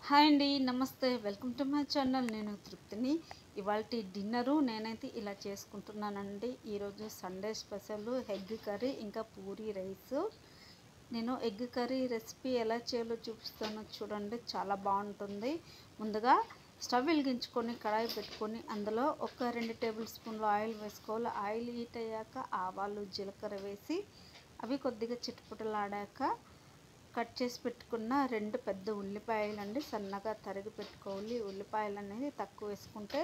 Hi అండి, నమస్తే. Welcome to my channel. నేను తృప్తిని. ఇవాల్టి డిన్నరు నేనైతే ఇలా చేసుకుంటున్నానండి. ఈరోజు సండే స్పెషల్ ఎగ్ కర్రీ ఇంకా పూరీ రైస్. నేను ఎగ్ కర్రీ రెసిపీ ఎలా చేయాలో చూపిస్తాను చూడండి, చాలా బాగుంటుంది. ముందుగా స్టవ్ వెలిగించుకొని కడాయి పెట్టుకొని అందులో ఒక 2 టేబుల్ స్పూన్లు ఆయిల్ వేసుకోవాలి. ఆయిల్ హీట్ అయ్యాక ఆవాలు జీలకర్ర వేసి అవి కొద్దిగా చిటపటలాడాక కట్ చేసి పెట్టుకున్న 2 పెద్ద ఉల్లిపాయలు అండి, సన్నగా తరిగి పెట్టుకోవాలి. ఉల్లిపాయలు అనేది తక్కువ వేసుకుంటే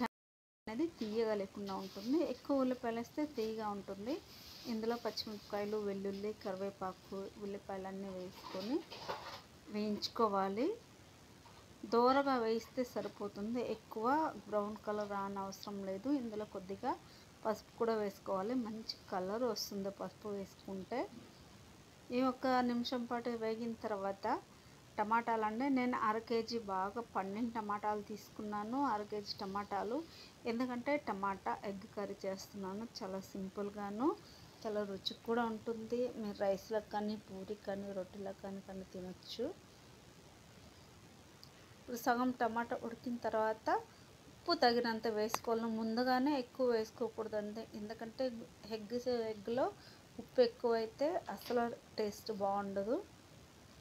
అనేది తీయగా లేకుండా ఉంటుంది. ఎక్కువ ఉల్లిపాయలు వేస్తే తీయగా ఉంటుంది. ఇందులో పచ్చిమిరపకాయలు, వెల్లుల్లి, కరివేపాకు, ఉల్లిపాయలు అన్నీ వేసుకొని వేయించుకోవాలి. దోరగా వేయిస్తే సరిపోతుంది, ఎక్కువ బ్రౌన్ కలర్ రానవసరం లేదు. ఇందులో కొద్దిగా పసుపు కూడా వేసుకోవాలి, మంచి కలర్ వస్తుంది పసుపు వేసుకుంటే. ఈ 1 నిమిషం పాటు వేగిన తర్వాత టమాటాలు అండి, నేను 1/2 కేజీ బాగా పండిన టమాటాలు తీసుకున్నాను. 1/2 కేజీ టమాటాలు, ఎందుకంటే టమాటా ఎగ్ కర్రీ చేస్తున్నాను. చాలా సింపుల్గాను చాలా రుచిగా కూడా ఉంటుంది. మీరు రైస్లకు కానీ పూరికి కానీ రొట్టెలకు కానీ తినొచ్చు. ఇప్పుడు సగం టమాటా ఉడికిన తర్వాత ఉప్పు తగినంత వేసుకోవాలి. ముందుగానే ఎక్కువ వేసుకోకూడదండి, ఎందుకంటే ఎగ్లో ఉప్పు ఎక్కువైతే అసలు టేస్ట్ బాగుండదు.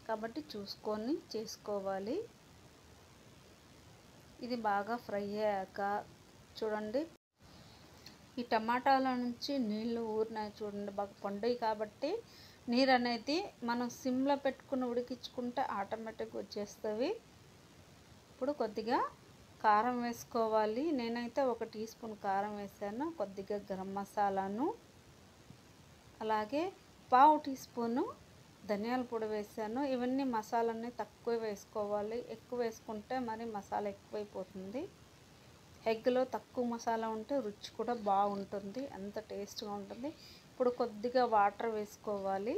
కాబట్టి చూసుకొని చేసుకోవాలి. ఇది బాగా ఫ్రై అయ్యాక చూడండి, ఈ టమాటాల నుంచి నీళ్ళు ఊరినాయి చూడండి, బాగా పండుగ కాబట్టి నీరు అనేది మనం సిమ్లో పెట్టుకుని ఉడికించుకుంటే ఆటోమేటిక్గా వచ్చేస్తుంది. ఇప్పుడు కొద్దిగా కారం వేసుకోవాలి. నేనైతే 1 టీ స్పూన్ కారం వేసాను, కొద్దిగా గరం మసాలాను, అలాగే 1/2 టీ స్పూను ధనియాల పొడి వేసాను. ఇవన్నీ మసాలాన్ని తక్కువ వేసుకోవాలి, ఎక్కువ వేసుకుంటే మరి మసాలా ఎక్కువైపోతుంది. ఎగ్లో తక్కువ మసాలా ఉంటే రుచి కూడా బాగుంటుంది, అంత టేస్ట్గా ఉంటుంది. ఇప్పుడు కొద్దిగా వాటర్ వేసుకోవాలి.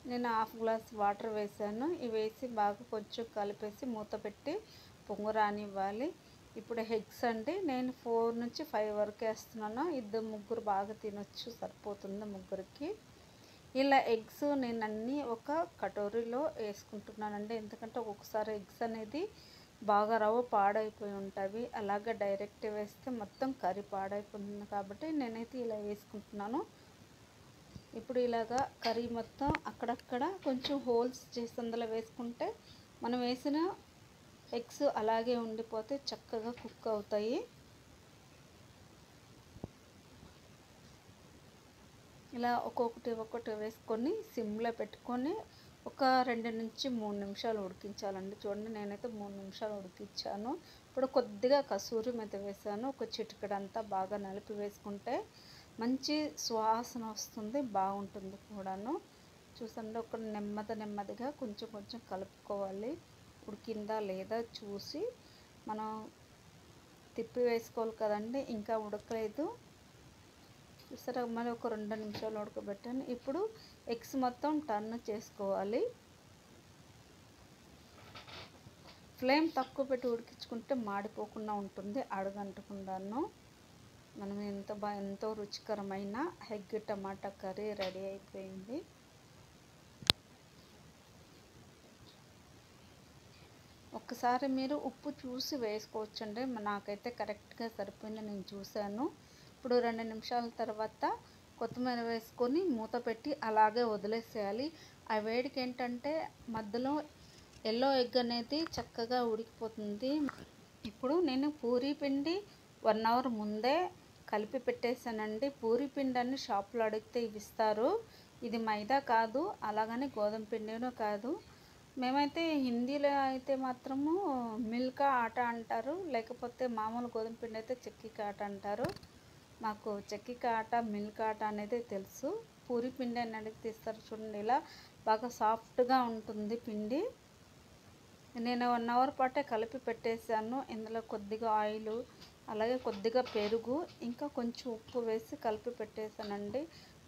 నేను 1/2 గ్లాస్ వాటర్ వేసాను. ఇవి వేసి బాగా కొంచెం కలిపేసి మూత పెట్టి పొంగు రానివ్వాలి. ఇప్పుడు ఎగ్స్ అండి, నేను 4 నుంచి 5 వరకు వేస్తున్నాను. 2-3 బాగా తినొచ్చు, సరిపోతుంది ముగ్గురికి. ఇలా ఎగ్స్ నేను అన్నీ ఒక కటోరీలో వేసుకుంటున్నానండి, ఎందుకంటే ఒక్కొక్కసారి ఎగ్స్ అనేది బాగా రవ్వ పాడైపోయి ఉంటాయి. అలాగే డైరెక్ట్ వేస్తే మొత్తం కర్రీ పాడైపోతుంది, కాబట్టి నేనైతే ఇలా వేసుకుంటున్నాను. ఇప్పుడు ఇలాగా కర్రీ మొత్తం అక్కడక్కడ కొంచెం హోల్స్ చేసి అందులో వేసుకుంటే మనం వేసిన ఎగ్స్ అలాగే ఉండిపోతే చక్కగా కుక్ అవుతాయి. ఇలా ఒక్కొక్కటి వేసుకొని సిమ్లో పెట్టుకొని ఒక 2 నుంచి 3 నిమిషాలు ఉడికించాలండి. చూడండి, నేనైతే 3 నిమిషాలు ఉడికించాను. ఇప్పుడు కొద్దిగా కసూరి మేతి వేసాను, ఒక చిటికెడంతా బాగా నలిపి వేసుకుంటే మంచి సువాసన వస్తుంది, బాగుంటుంది కూడాను. చూసండి, ఒక నెమ్మదిగా కొంచెం కలుపుకోవాలి. ఉడికిందా లేదా చూసి మనం తిప్పి వేసుకోవాలి కదండి, ఇంకా ఉడకలేదు. చూసారా, మరి ఒక 2 నిమిషాలు ఉడకబెట్టాను. ఇప్పుడు ఎగ్స్ మొత్తం టర్న్ చేసుకోవాలి. ఫ్లేమ్ తక్కువ పెట్టి ఉడికించుకుంటే మాడిపోకుండా ఉంటుంది, అడుగంటకుండాను. మనం ఎంతో రుచికరమైన ఎగ్ టమాటా కర్రీ రెడీ అయిపోయింది. ఒక్కసారి మీరు ఉప్పు చూసి వేసుకోవచ్చండి, నాకైతే కరెక్ట్గా సరిపోయింది, నేను చూశాను. ఇప్పుడు 2 నిమిషాల తర్వాత కొత్తిమీర వేసుకొని మూత పెట్టి అలాగే వదిలేసేయాలి. ఆ వేడికి ఏంటంటే మధ్యలో ఎల్లో ఎగ్ అనేది చక్కగా ఉడికిపోతుంది. ఇప్పుడు నేను పూరీ పిండి 1 అవర్ ముందే కలిపి పెట్టేశానండి. పూరీ పిండి అన్ని షాపులో అడిగితే ఇస్తారు. ఇది మైదా కాదు, అలాగని గోధుమ పిండినూ కాదు. మేమైతే హిందీలో అయితే మాత్రము మిల్కా ఆట అంటారు, లేకపోతే మామూలు గోధుమ పిండి అయితే చెక్కిక ఆట అంటారు. మాకు చెక్కిక ఆట మిల్కా ఆట అనేది తెలుసు. పూరి పిండి అని అడిగితే ఇస్తారు చూడండి, ఇలా బాగా సాఫ్ట్గా ఉంటుంది పిండి. నేను 1 అవర్ పాటే కలిపి పెట్టేశాను. ఇందులో కొద్దిగా ఆయిల్, అలాగే కొద్దిగా పెరుగు, ఇంకా కొంచెం ఉప్పు వేసి కలిపి పెట్టేశానండి.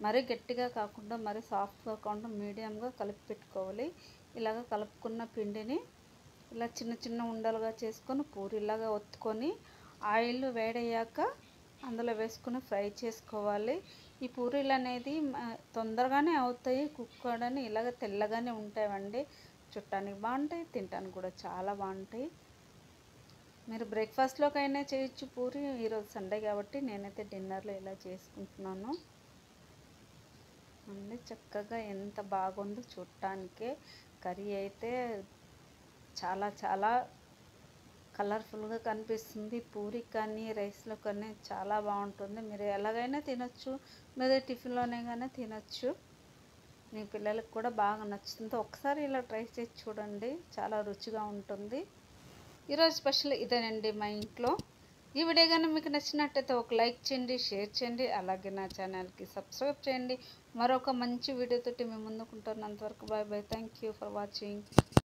మరీ గట్టిగా కాకుండా మరీ సాఫ్ట్గా కాకుండా మీడియంగా కలిపి పెట్టుకోవాలి. ఇలాగ కలుపుకున్న పిండిని ఇలా చిన్న ఉండలుగా చేసుకొని పూరిలాగా ఒత్తుకొని ఆయిల్ వేడయ్యాక అందులో వేసుకొని ఫ్రై చేసుకోవాలి. ఈ పూరీలు అనేది తొందరగానే అవుతాయి కుక్ అవ్వడానికి, ఇలాగ తెల్లగానే ఉంటాయండి. చుట్టానికి బాగుంటాయి, తినడానికి కూడా చాలా బాగుంటాయి. మీరు బ్రేక్ఫాస్ట్లోకైనా చేయొచ్చు పూరి. ఈరోజు సండే కాబట్టి నేనైతే డిన్నర్లో ఇలా చేసుకుంటున్నాను అండి. చక్కగా ఎంత బాగుందో చూడటానికే. కర్రీ అయితే చాలా చాలా కలర్ఫుల్గా కనిపిస్తుంది. పూరి కానీ రైస్లో కానీ చాలా బాగుంటుంది. మీరు ఎలాగైనా తినొచ్చు, మీరు టిఫిన్లోనే కానీ తినొచ్చు. మీ పిల్లలకు కూడా బాగా నచ్చుతుంది. ఒకసారి ఇలా ట్రై చేసి చూడండి, చాలా రుచిగా ఉంటుంది. ఈరోజు స్పెషల్ ఇదేనండి మా ఇంట్లో. ఈ వీడియో కానీ మీకు నచ్చినట్టయితే ఒక లైక్ చేయండి, షేర్ చేయండి, అలాగే నా ఛానల్కి సబ్స్క్రైబ్ చేయండి. మరొక మంచి వీడియోతోటి మేము ముందుకుంటున్నంతవరకు bye bye. Thank you for watching.